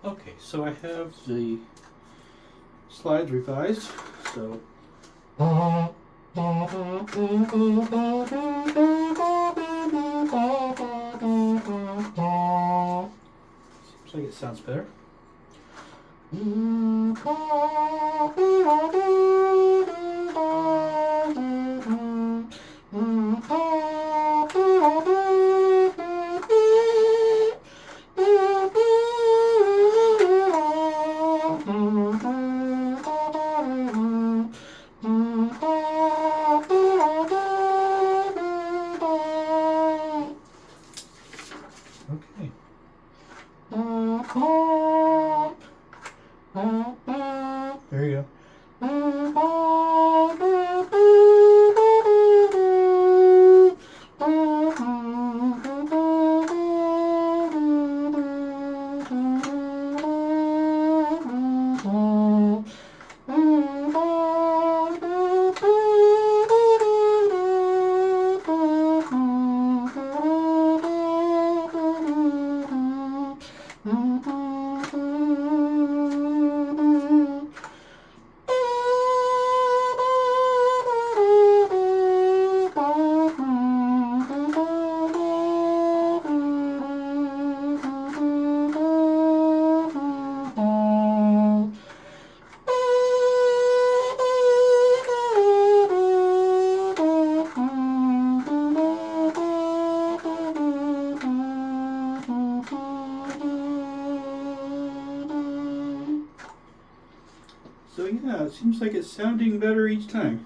Okay, so I have the slides revised. So seems like it sounds better. Okay. There you go. So yeah, it seems like it's sounding better each time.